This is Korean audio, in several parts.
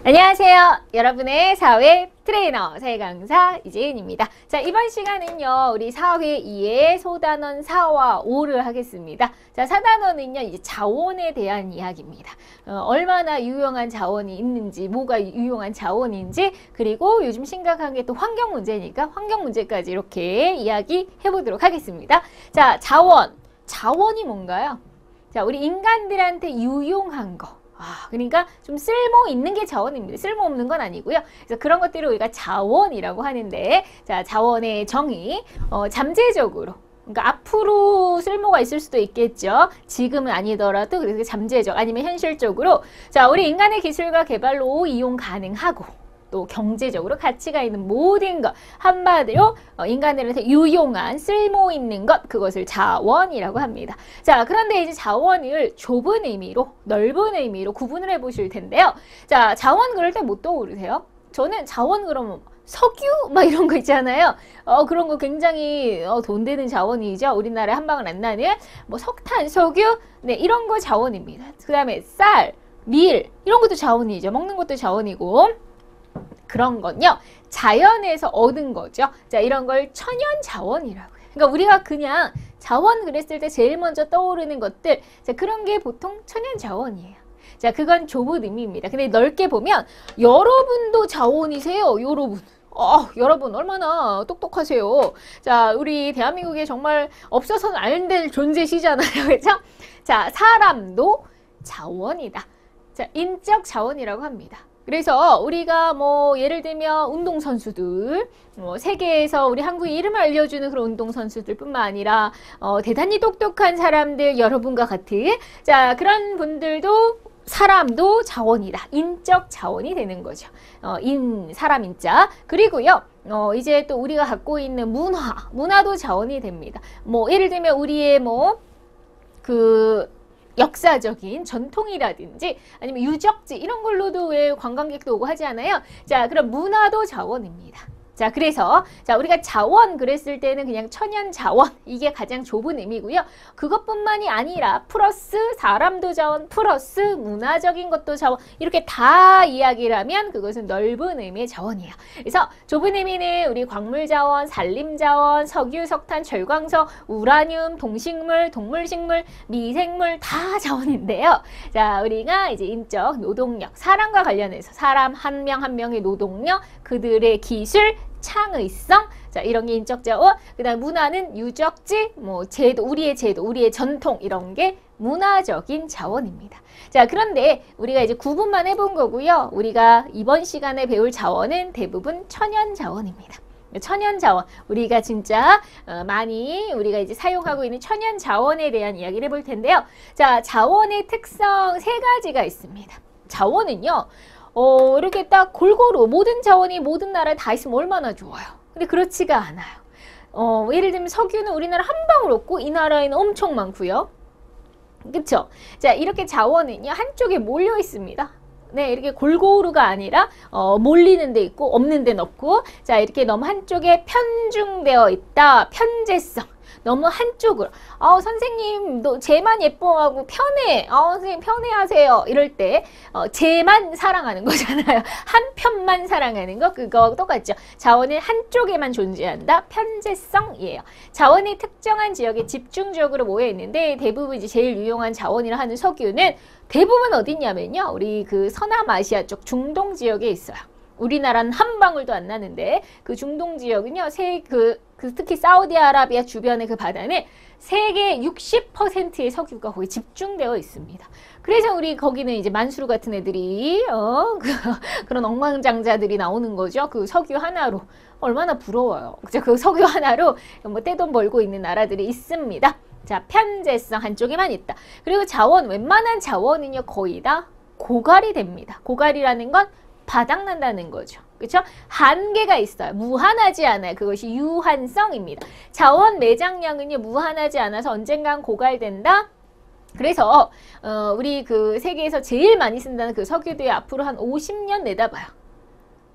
안녕하세요. 여러분의 사회 트레이너 사회강사 이재은입니다. 자, 이번 시간은요, 우리 사회 2의 소단원 4와 5를 하겠습니다. 자, 4단원은요, 이제 자원에 대한 이야기입니다. 얼마나 유용한 자원이 있는지, 뭐가 유용한 자원인지, 그리고 요즘 심각한 게 또 환경 문제니까 환경 문제까지 이렇게 이야기해 보도록 하겠습니다. 자, 자원이 뭔가요? 자, 우리 인간들한테 유용한 거. 그러니까 좀 쓸모 있는 게 자원입니다. 쓸모 없는 건 아니고요. 그래서 그런 것들을 우리가 자원이라고 하는데, 자, 자원의 정의, 잠재적으로. 그러니까 앞으로 쓸모가 있을 수도 있겠죠. 지금은 아니더라도 그래서 잠재적 아니면 현실적으로. 자, 우리 인간의 기술과 개발로 이용 가능하고, 또 경제적으로 가치가 있는 모든 것, 한마디로 인간들한테 유용한 쓸모 있는 것, 그것을 자원이라고 합니다. 자, 그런데 이제 자원을 좁은 의미로, 넓은 의미로 구분을 해 보실 텐데요. 자, 자원 그럴 때 못 떠오르세요? 저는 자원 그러면 석유 막 이런 거 있잖아요. 그런 거 굉장히 돈 되는 자원이죠. 우리나라에 한 방울 안 나는 뭐 석탄, 석유, 네, 이런 거 자원입니다. 그 다음에 쌀, 밀, 이런 것도 자원이죠. 먹는 것도 자원이고. 그런 건요, 자연에서 얻은 거죠. 자, 이런 걸 천연 자원이라고 해요. 그러니까 우리가 그냥 자원 그랬을 때 제일 먼저 떠오르는 것들, 자, 그런 게 보통 천연 자원이에요. 자, 그건 좁은 의미입니다. 근데 넓게 보면 여러분도 자원이세요, 여러분. 여러분 얼마나 똑똑하세요. 자, 우리 대한민국에 정말 없어서는 안 될 존재시잖아요. 그렇죠? 자, 사람도 자원이다. 자, 인적 자원이라고 합니다. 그래서 우리가 뭐 예를 들면 운동선수들, 세계에서 우리 한국의 이름을 알려주는 그런 운동선수들 뿐만 아니라 대단히 똑똑한 사람들, 여러분과 같은, 자, 그런 분들도 사람도 자원이다. 인적 자원이 되는 거죠. 사람 인자. 그리고요, 이제 또 우리가 갖고 있는 문화도 자원이 됩니다. 뭐 예를 들면 우리의 역사적인 전통이라든지 아니면 유적지 이런 걸로도 왜 관광객도 오고 하지 않아요? 자, 그럼 문화도 자원입니다. 자, 그래서 자, 우리가 자원 그랬을 때는 그냥 천연 자원, 이게 가장 좁은 의미고요. 그것뿐만이 아니라 플러스 사람도 자원, 플러스 문화적인 것도 자원, 이렇게 다 이야기를 하면 그것은 넓은 의미의 자원이에요. 그래서 좁은 의미는 우리 광물 자원, 산림 자원, 석유, 석탄, 철광석, 우라늄, 동식물, 동물식물, 미생물 다 자원인데요. 자, 우리가 이제 인적 노동력, 사람과 관련해서 사람 한 명 한 명의 노동력, 그들의 기술, 창의성, 자, 이런 게 인적 자원. 그다음 문화는 유적지, 뭐 제도, 우리의 전통, 이런 게 문화적인 자원입니다. 자, 그런데 우리가 이제 구분만 해본 거고요. 우리가 이번 시간에 배울 자원은 대부분 천연 자원입니다. 천연 자원, 우리가 진짜 많이 우리가 이제 사용하고 있는 천연 자원에 대한 이야기를 해볼 텐데요. 자, 자원의 특성 3가지가 있습니다. 자원은요, 이렇게 딱 골고루 모든 자원이 모든 나라에 다 있으면 얼마나 좋아요. 근데 그렇지가 않아요. 예를 들면 석유는 우리나라 한 방울 없고 이 나라에는 엄청 많고요. 그쵸? 자, 이렇게 자원은요, 한쪽에 몰려 있습니다. 네, 이렇게 골고루가 아니라 몰리는 데 있고 없는 데는 없고, 자, 이렇게 너무 한쪽에 편중되어 있다. 편제성. 너무 한쪽으로. 선생님, 너 쟤만 예뻐하고 편해. 선생님 편해하세요. 이럴 때 쟤만 사랑하는 거잖아요. 한 편만 사랑하는 거, 그거 똑같죠. 자원은 한쪽에만 존재한다. 편제성이에요. 자원이 특정한 지역에 집중적으로 모여 있는데 대부분 이제 제일 유용한 자원이라 하는 석유는 대부분 어디 있냐면요, 우리 그 서남아시아 쪽 중동 지역에 있어요. 우리나라는 한 방울도 안 나는데 그 중동 지역은요, 특히 사우디아라비아 주변의 그 바다는 세계 60%의 석유가 거기 집중되어 있습니다. 그래서 우리 거기는 이제 만수르 같은 애들이 그런 억만장자들이 나오는 거죠. 그 석유 하나로. 얼마나 부러워요. 그 석유 하나로 뭐 떼돈 벌고 있는 나라들이 있습니다. 자, 편제성 한쪽에만 있다. 그리고 자원, 웬만한 자원은요, 거의 다 고갈이 됩니다. 고갈이라는 건 바닥난다는 거죠. 그렇죠? 한계가 있어요. 무한하지 않아요. 그것이 유한성입니다. 자원 매장량은요, 무한하지 않아서 언젠간 고갈된다. 그래서 우리 그 세계에서 제일 많이 쓴다는 그 석유도에 앞으로 한 50년 내다봐요.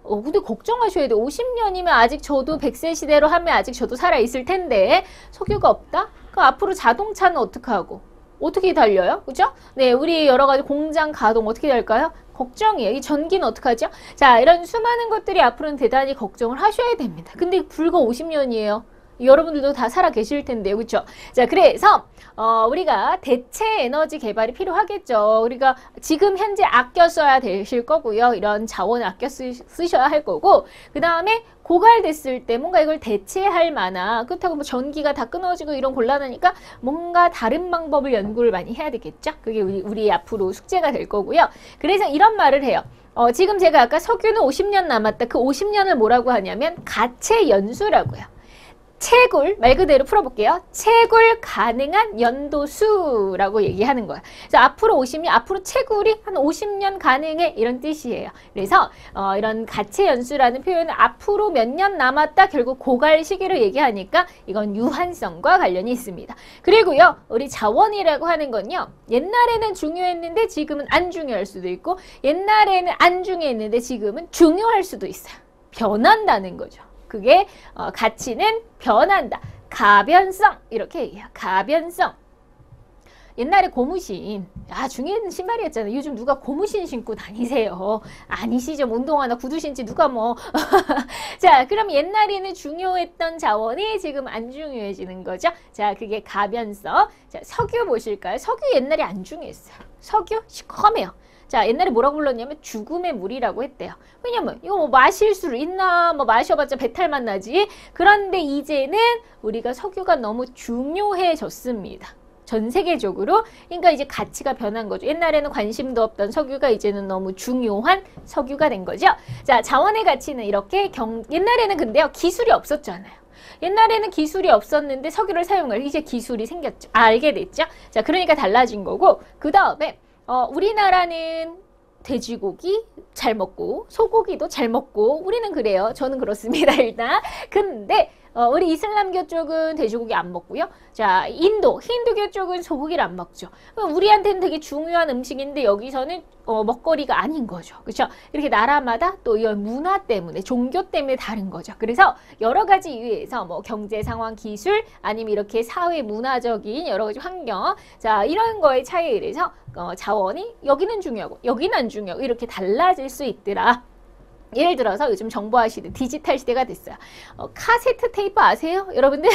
근데 걱정하셔야 돼. 50년이면 아직 저도 100세 시대로 하면 아직 저도 살아있을 텐데 석유가 없다? 그럼 앞으로 자동차는 어떻게 하고? 어떻게 달려요? 그죠? 네, 우리 여러 가지 공장 가동 어떻게 될까요? 걱정이에요. 이 전기는 어떡하죠? 자, 이런 수많은 것들이 앞으로는 대단히 걱정을 하셔야 됩니다. 근데 불과 50년이에요. 여러분들도 다 살아 계실 텐데요. 그렇죠? 자, 그래서 우리가 대체 에너지 개발이 필요하겠죠. 우리가 지금 현재 아껴 써야 되실 거고요. 이런 자원을 아껴 쓰셔야 할 거고, 그 다음에 고갈됐을 때 뭔가 이걸 대체할 만한, 그렇다고 뭐 전기가 다 끊어지고 이런 곤란하니까 뭔가 다른 방법을 연구를 많이 해야 되겠죠. 그게 우리 앞으로 숙제가 될 거고요. 그래서 이런 말을 해요. 지금 제가 아까 석유는 50년 남았다. 그 50년을 뭐라고 하냐면 가채 연수라고요. 채굴, 말 그대로 풀어볼게요. 채굴 가능한 연도수라고 얘기하는 거야. 그래서 앞으로 50년, 앞으로 채굴이 한 50년 가능해 이런 뜻이에요. 그래서 이런 가채 연수라는 표현은 앞으로 몇 년 남았다 결국 고갈 시기를 얘기하니까 이건 유한성과 관련이 있습니다. 그리고요, 우리 자원이라고 하는 건요, 옛날에는 중요했는데 지금은 안 중요할 수도 있고, 옛날에는 안 중요했는데 지금은 중요할 수도 있어요. 변한다는 거죠. 그게 가치는 변한다. 가변성 이렇게 얘기해요. 가변성. 옛날에 고무신 중요한 신발이었잖아요. 요즘 누가 고무신 신고 다니세요? 아니시죠? 운동화나 구두 신지 누가 뭐. 자, 그럼 옛날에는 중요했던 자원이 지금 안 중요해지는 거죠. 자, 그게 가변성. 자, 석유 보실까요? 석유 옛날에 안 중요했어요. 석유 시커매요. 자, 옛날에 뭐라고 불렀냐면 죽음의 물이라고 했대요. 왜냐면 이거 뭐 마실 수 있나, 뭐 마셔봤자 배탈만 나지. 그런데 이제는 우리가 석유가 너무 중요해졌습니다. 전 세계적으로. 그러니까 이제 가치가 변한 거죠. 옛날에는 관심도 없던 석유가 이제는 너무 중요한 석유가 된 거죠. 자, 자원의 가치는 이렇게 옛날에는 근데요, 기술이 없었잖아요. 옛날에는 기술이 없었는데 석유를 사용할 이제 기술이 생겼죠. 알게 됐죠. 자, 그러니까 달라진 거고, 그 다음에 우리나라는 돼지고기 잘 먹고 소고기도 잘 먹고 우리는 그래요. 저는 그렇습니다. 일단. 근데 우리 이슬람교 쪽은 돼지고기 안 먹고요. 자, 힌두교 쪽은 소고기를 안 먹죠. 우리한테는 되게 중요한 음식인데 여기서는 먹거리가 아닌 거죠. 그렇죠? 이렇게 나라마다 또 이 문화 때문에, 종교 때문에 다른 거죠. 그래서 여러 가지 이유에서 뭐 경제 상황, 기술, 아니면 이렇게 사회 문화적인 여러 가지 환경, 자, 이런 거의 차이에 의해서 자원이 여기는 중요하고 여기는 안 중요하고 이렇게 달라질 수 있더라. 예를 들어서 요즘 정보화 시대, 디지털 시대가 됐어요. 카세트 테이프 아세요? 여러분들?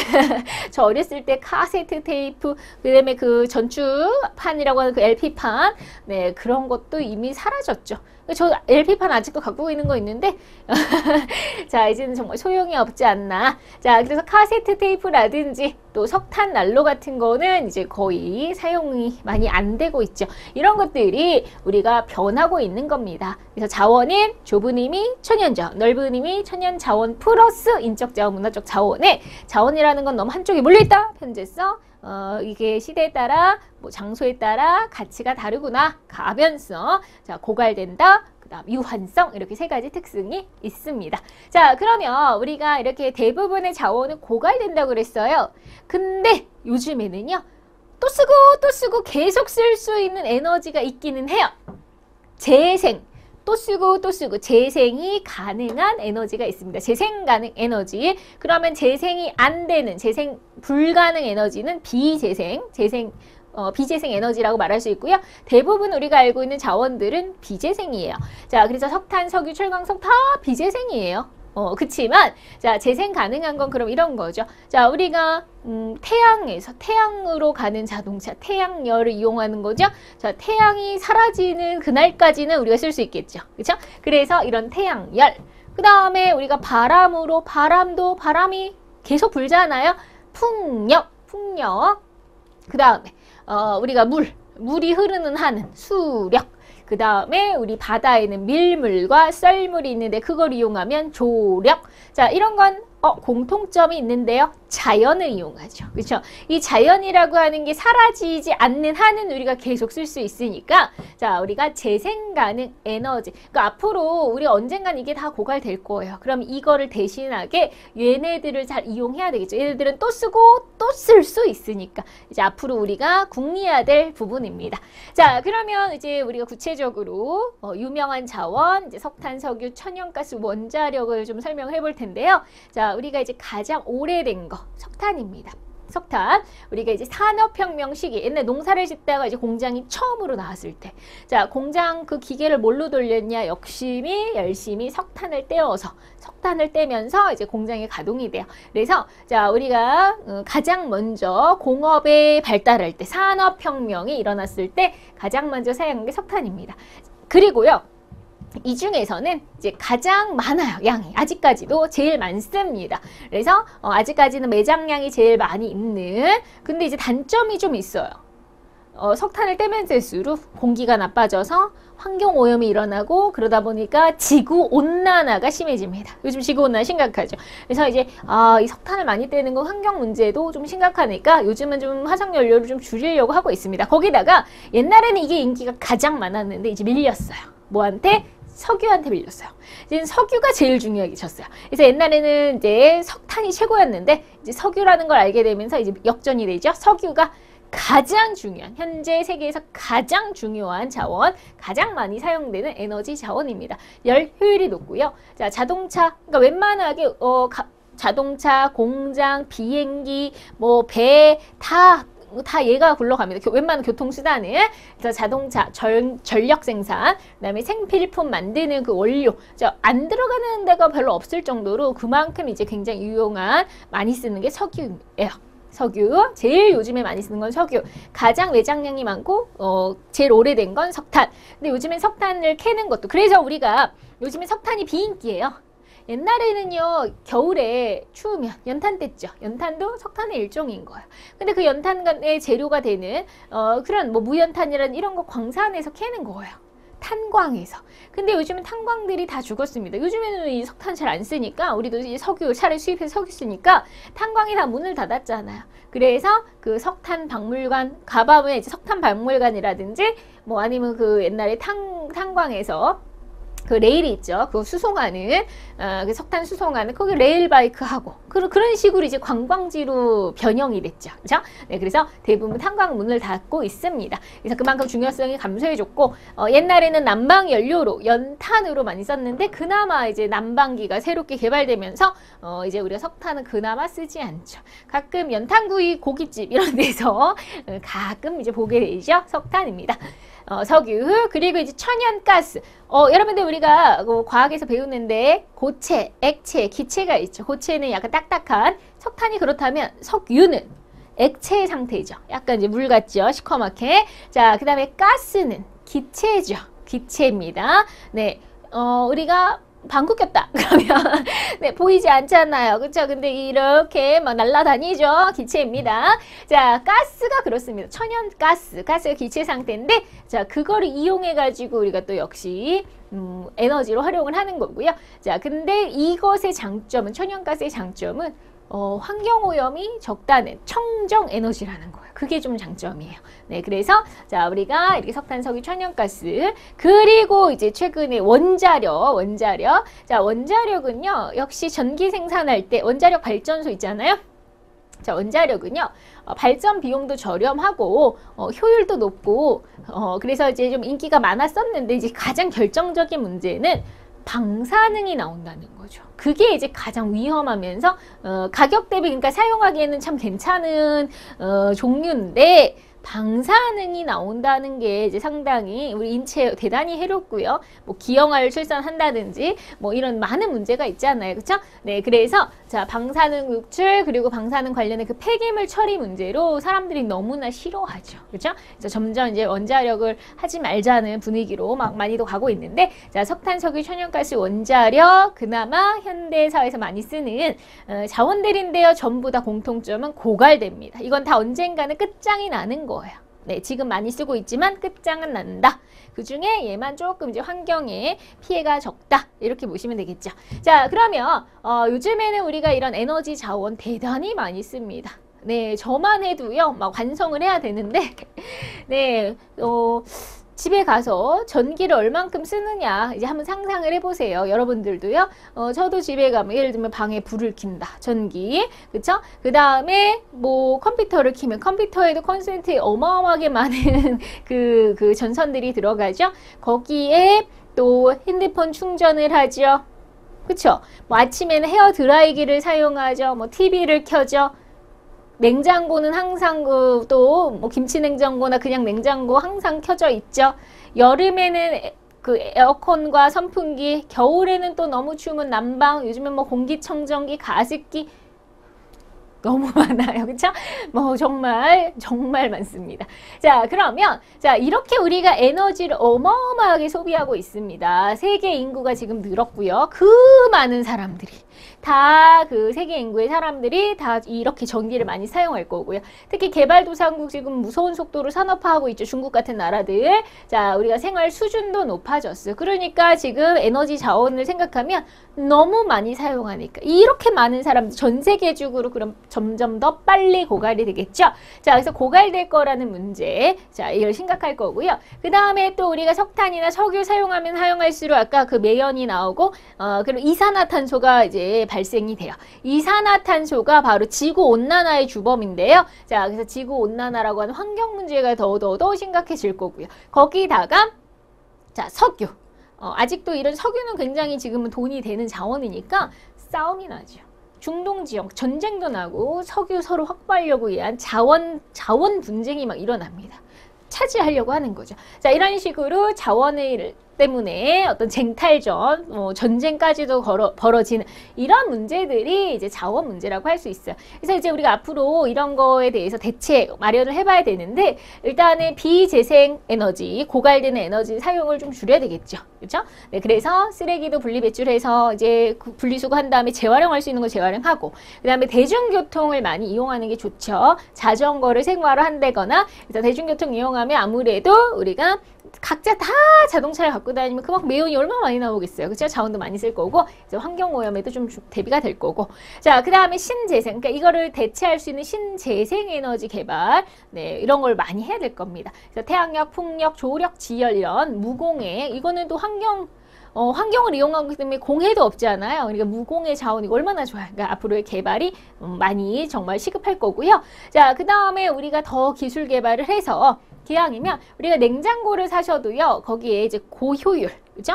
저 어렸을 때 카세트 테이프, 그 다음에 그 전주판이라고 하는 그 LP판, 네, 그런 것도 이미 사라졌죠. 저 LP판 아직도 갖고 있는 거 있는데 자, 이제는 정말 소용이 없지 않나. 자, 그래서 카세트 테이프라든지 또 석탄 난로 같은 거는 이제 거의 사용이 많이 안 되고 있죠. 이런 것들이 우리가 변하고 있는 겁니다. 그래서 자원은 좁은 의미 천연자원, 넓은 의미 천연자원 플러스 인적 자원, 문화적 자원에, 자원이라는 건 너무 한쪽에 몰려있다. 현재성. 이게 시대에 따라, 뭐 장소에 따라 가치가 다르구나. 가변성. 자, 고갈된다. 그 다음 유한성. 이렇게 세 가지 특징이 있습니다. 자, 그러면 우리가 이렇게 대부분의 자원은 고갈된다고 그랬어요. 근데 요즘에는요, 또 쓰고 또 쓰고 계속 쓸 수 있는 에너지가 있기는 해요. 재생. 또 쓰고 또 쓰고 재생이 가능한 에너지가 있습니다. 재생 가능 에너지. 그러면 재생이 안 되는, 재생 불가능 에너지는 비재생 에너지라고 말할 수 있고요. 대부분 우리가 알고 있는 자원들은 비재생이에요. 자, 그래서 석탄, 석유, 철광석 다 비재생이에요. 그치만, 자, 재생 가능한 건 그럼 이런 거죠. 자, 우리가, 태양으로 가는 자동차, 태양열을 이용하는 거죠. 자, 태양이 사라지는 그날까지는 우리가 쓸 수 있겠죠. 그쵸? 그래서 이런 태양열. 그 다음에 우리가 바람이 계속 불잖아요. 풍력. 그 다음에, 우리가 물이 흐르는 하늘, 수력. 그 다음에 우리 바다에는 밀물과 썰물이 있는데 그걸 이용하면 조력. 자, 이런 건 공통점이 있는데요. 자연을 이용하죠. 그렇죠? 이 자연이라고 하는 게 사라지지 않는 한은 우리가 계속 쓸 수 있으니까 자, 우리가 재생 가능 에너지. 그러니까 앞으로 우리 언젠간 이게 다 고갈될 거예요. 그럼 이거를 대신하게 얘네들을 잘 이용해야 되겠죠. 얘네들은 또 쓰고 또 쓸 수 있으니까 이제 앞으로 우리가 궁리해야 될 부분입니다. 자, 그러면 이제 우리가 구체적으로 유명한 자원, 이제 석탄, 석유, 천연가스, 원자력을 좀 설명해 볼 텐데요. 자, 우리가 이제 가장 오래된 거 석탄입니다. 석탄. 우리가 이제 산업혁명 시기, 옛날 농사를 짓다가 이제 공장이 처음으로 나왔을 때. 자, 공장 그 기계를 뭘로 돌렸냐? 열심히 석탄을 떼어서, 석탄을 떼면서 이제 공장이 가동이 돼요. 그래서, 자, 우리가 가장 먼저 공업의 발달할 때, 산업혁명이 일어났을 때 가장 먼저 사용한 게 석탄입니다. 그리고요. 이 중에서는 이제 가장 많아요. 양이 아직까지도 제일 많습니다. 그래서 아직까지는 매장량이 제일 많이 있는, 근데 이제 단점이 좀 있어요. 석탄을 떼면 뗄수록 공기가 나빠져서 환경오염이 일어나고 그러다 보니까 지구온난화가 심해집니다. 요즘 지구온난화 심각하죠. 그래서 이제 이 석탄을 많이 떼는 건 환경 문제도 좀 심각하니까 요즘은 좀 화석연료를 좀 줄이려고 하고 있습니다. 거기다가 옛날에는 이게 인기가 가장 많았는데 이제 밀렸어요. 뭐한테? 석유한테 밀렸어요. 이제 석유가 제일 중요하게 졌어요. 그래서 옛날에는 이제 석탄이 최고였는데 이제 석유라는 걸 알게 되면서 이제 역전이 되죠. 석유가 가장 중요한, 현재 세계에서 가장 중요한 자원, 가장 많이 사용되는 에너지 자원입니다. 열 효율이 높고요. 자, 자동차, 그러니까 웬만하게 자동차, 공장, 비행기, 뭐 배 다 얘가 굴러갑니다. 웬만한 교통수단은. 그래서 자동차, 전력 생산, 그다음에 생필품 만드는 그 원료, 안 들어가는 데가 별로 없을 정도로 그만큼 이제 굉장히 유용한, 많이 쓰는 게 석유예요. 석유, 제일 요즘에 많이 쓰는 건 석유. 가장 매장량이 많고 제일 오래된 건 석탄. 근데 요즘엔 석탄을 캐는 것도, 그래서 우리가 요즘에 석탄이 비인기예요. 옛날에는요, 겨울에 추우면 연탄 뗐죠. 연탄도 석탄의 일종인 거예요. 근데 그 연탄의 재료가 되는 그런 뭐 무연탄이라는 이런 거 광산에서 캐는 거예요. 탄광에서. 근데 요즘은 탄광들이 다 죽었습니다. 요즘에는 이 석탄 잘 안 쓰니까, 우리도 이 석유 차를 수입해서 석유 쓰니까 탄광이 다 문을 닫았잖아요. 그래서 그 석탄 박물관 가보면 이제 석탄 박물관이라든지 뭐 아니면 그 옛날에 탄광에서 그 레일이 있죠. 그거 수송하는, 그 석탄 수송하는, 거기 레일 바이크 하고, 그런 식으로 이제 관광지로 변형이 됐죠. 그죠? 네, 그래서 대부분 탄광 문을 닫고 있습니다. 그래서 그만큼 중요성이 감소해졌고, 옛날에는 난방 연료로, 연탄으로 많이 썼는데, 그나마 이제 난방기가 새롭게 개발되면서, 이제 우리가 석탄은 그나마 쓰지 않죠. 가끔 연탄구이 고깃집 이런 데서 가끔 이제 보게 되죠. 석탄입니다. 석유, 그리고 이제 천연가스. 여러분들 우리가 과학에서 배우는데 고체, 액체, 기체가 있죠. 고체는 약간 딱딱한, 석탄이 그렇다면 석유는 액체 상태죠. 약간 이제 물 같죠. 시커멓게. 자, 그 다음에 가스는 기체죠. 기체입니다. 네, 우리가 방구 꼈다 그러면 네, 보이지 않잖아요. 그렇죠? 근데 이렇게 막 날아다니죠. 기체입니다. 자, 가스가 그렇습니다. 천연가스, 가스가 기체 상태인데, 자, 그거를 이용해 가지고 우리가 또 역시 에너지로 활용을 하는 거고요. 자, 근데 이것의 장점은, 천연가스의 장점은 환경오염이 적다는 청정 에너지라는 거예요. 그게 좀 장점이에요. 네, 그래서 자, 우리가 이렇게 석탄, 석유, 천연가스, 그리고 이제 최근에 원자력. 자, 원자력은요, 역시 전기 생산할 때 원자력 발전소 있잖아요. 자, 원자력은요, 발전 비용도 저렴하고 효율도 높고 그래서 이제 좀 인기가 많았었는데, 이제 가장 결정적인 문제는 방사능이 나온다는 거죠. 그게 이제 가장 위험하면서 가격 대비, 그러니까 사용하기에는 참 괜찮은 종류인데, 방사능이 나온다는 게 이제 상당히 우리 인체에 대단히 해롭고요. 뭐 기형아를 출산한다든지 뭐 이런 많은 문제가 있잖아요. 그렇죠? 네, 그래서 자, 방사능 누출, 그리고 방사능 관련된 그 폐기물 처리 문제로 사람들이 너무나 싫어하죠. 그렇죠? 그래서 점점 이제 원자력을 하지 말자는 분위기로 막 많이도 가고 있는데, 자, 석탄, 석유, 천연가스, 원자력, 그나마 현대 사회에서 많이 쓰는 자원들인데요. 전부 다 공통점은 고갈됩니다. 이건 다 언젠가는 끝장이 나는 거예요. 네, 지금 많이 쓰고 있지만 끝장은 난다. 그 중에 얘만 조금 이제 환경에 피해가 적다. 이렇게 보시면 되겠죠. 자, 그러면 요즘에는 우리가 이런 에너지 자원 대단히 많이 씁니다. 네, 저만 해도요, 막 완성을 해야 되는데, 네, 집에 가서 전기를 얼만큼 쓰느냐 이제 한번 상상을 해보세요. 여러분들도요. 저도 집에 가면 예를 들면 방에 불을 킨다. 전기. 그쵸? 그 다음에 뭐 컴퓨터를 키면 컴퓨터에도 콘센트에 어마어마하게 많은 그 전선들이 들어가죠. 거기에 또 핸드폰 충전을 하죠. 그쵸? 뭐 아침에는 헤어 드라이기를 사용하죠. 뭐 TV를 켜죠. 냉장고는 항상 또 뭐 김치 냉장고나 그냥 냉장고 항상 켜져 있죠. 여름에는 그 에어컨과 선풍기, 겨울에는 또 너무 추우면 난방, 요즘엔 뭐 공기청정기, 가습기 너무 많아요. 그쵸? 뭐 정말 많습니다. 자, 그러면 자, 이렇게 우리가 에너지를 어마어마하게 소비하고 있습니다. 세계 인구가 지금 늘었고요. 그 많은 사람들이 다 그 세계 인구의 사람들이 다 이렇게 전기를 많이 사용할 거고요. 특히 개발도상국 지금 무서운 속도로 산업화하고 있죠. 중국 같은 나라들. 자, 우리가 생활 수준도 높아졌어요. 그러니까 지금 에너지 자원을 생각하면 너무 많이 사용하니까 이렇게 많은 사람들 전 세계적으로 그럼 점점 더 빨리 고갈이 되겠죠. 자, 그래서 고갈될 거라는 문제. 자, 이걸 심각할 거고요. 그 다음에 또 우리가 석탄이나 석유 사용하면 사용할수록 아까 그 매연이 나오고 그리고 이산화탄소가 이제 발생이 돼요. 이산화탄소가 바로 지구온난화의 주범인데요. 자, 그래서 지구온난화라고 하는 환경 문제가 더 심각해질 거고요. 거기다가 자, 석유. 아직도 이런 석유는 굉장히 지금은 돈이 되는 자원이니까 싸움이 나죠. 중동 지역 전쟁도 나고 석유 서로 확보하려고 위한 자원 분쟁이 막 일어납니다. 차지하려고 하는 거죠. 자, 이런 식으로 자원을 때문에 어떤 쟁탈전, 전쟁까지도 벌어지는 이런 문제들이 이제 자원 문제라고 할 수 있어요. 그래서 이제 우리가 앞으로 이런 거에 대해서 대책 마련을 해봐야 되는데 일단은 비재생 에너지, 고갈되는 에너지 사용을 좀 줄여야 되겠죠. 그렇죠? 네, 그래서 쓰레기도 분리 배출해서 이제 분리수거한 다음에 재활용할 수 있는 거 재활용하고 그 다음에 대중교통을 많이 이용하는 게 좋죠. 자전거를 생활화한다거나 그래서 대중교통 이용하면 아무래도 우리가 각자 다 자동차를 갖고 다니면 그만큼 매연이 얼마나 많이 나오겠어요. 그렇죠? 자원도 많이 쓸 거고 이제 환경오염에도 좀 대비가 될 거고. 자, 그 다음에 신재생. 그러니까 이거를 대체할 수 있는 신재생 에너지 개발. 네, 이런 걸 많이 해야 될 겁니다. 그래서 태양력, 풍력, 조력, 지열 이런 무공해. 이거는 또 환경을 이용하기 때문에 공해도 없잖아요. 그러니까 무공해 자원이 얼마나 좋아요. 그러니까 앞으로의 개발이 많이 정말 시급할 거고요. 자, 그 다음에 우리가 더 기술 개발을 해서 기왕이면 우리가 냉장고를 사셔도요. 거기에 이제 고효율, 그죠?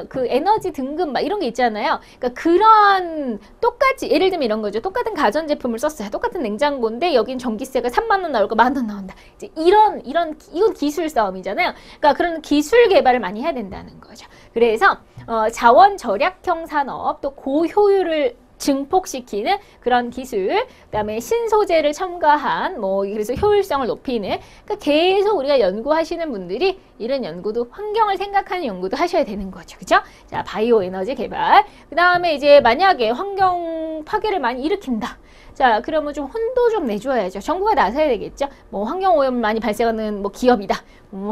그 에너지 등급 막 이런 게 있잖아요. 그러니까 그런 똑같이 예를 들면 이런 거죠. 똑같은 가전제품을 썼어요. 똑같은 냉장고인데 여긴 전기세가 3만 원 나올까 1만 원 나온다. 이제 이건 기술 싸움이잖아요. 그러니까 그런 기술 개발을 많이 해야 된다는 거죠. 그래서 자원 절약형 산업 또 고효율을 증폭시키는 그런 기술, 그다음에 신소재를 첨가한 그래서 효율성을 높이는 그러니까 계속 우리가 연구하시는 분들이 이런 연구도 환경을 생각하는 연구도 하셔야 되는 거죠. 그죠? 자, 바이오 에너지 개발. 그다음에 이제 만약에 환경 파괴를 많이 일으킨다. 자, 그러면 좀 혼도 좀 내줘야죠. 정부가 나서야 되겠죠. 환경오염 많이 발생하는 기업이다.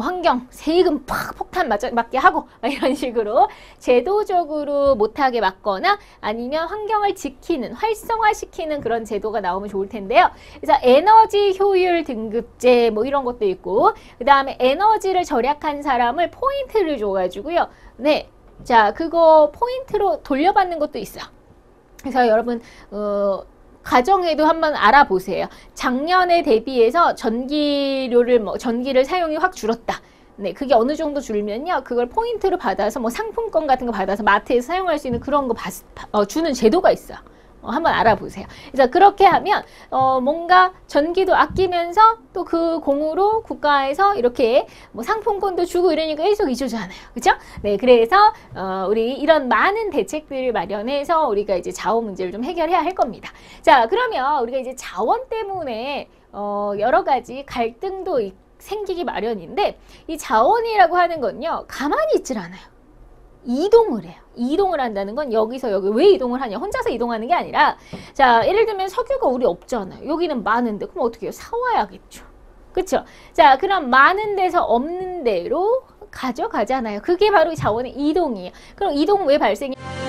환경, 세금 폭탄 맞게 하고 이런 식으로 제도적으로 못하게 막거나 아니면 환경을 지키는, 활성화시키는 그런 제도가 나오면 좋을 텐데요. 그래서 에너지 효율 등급제 이런 것도 있고 그 다음에 에너지를 절약한 사람을 포인트를 줘가지고요. 네, 자, 그거 포인트로 돌려받는 것도 있어요. 그래서 여러분 가정에도 한번 알아보세요. 작년에 대비해서 전기를 사용이 확 줄었다. 네, 그게 어느 정도 줄면요. 그걸 포인트로 받아서 상품권 같은 거 받아서 마트에서 사용할 수 있는 그런 거 주는 제도가 있어요. 한번 알아보세요. 그래서 그렇게 하면 뭔가 전기도 아끼면서 또 그 공으로 국가에서 이렇게 상품권도 주고 이러니까 일석이조잖아요. 그렇죠? 네, 그래서 우리 이런 많은 대책들을 마련해서 우리가 이제 자원 문제를 좀 해결해야 할 겁니다. 자, 그러면 우리가 이제 자원 때문에 여러 가지 갈등도 생기기 마련인데 이 자원이라고 하는 건요. 가만히 있질 않아요. 이동을 해요. 이동을 한다는 건 여기서 여기 왜 이동을 하냐? 혼자서 이동하는 게 아니라 자, 예를 들면 석유가 우리 없잖아요. 여기는 많은데 그럼 어떻게 해요? 사와야겠죠. 그쵸? 자, 그럼 많은 데서 없는 데로 가져가잖아요. 그게 바로 자원의 이동이에요. 그럼 이동은 왜 발생해요?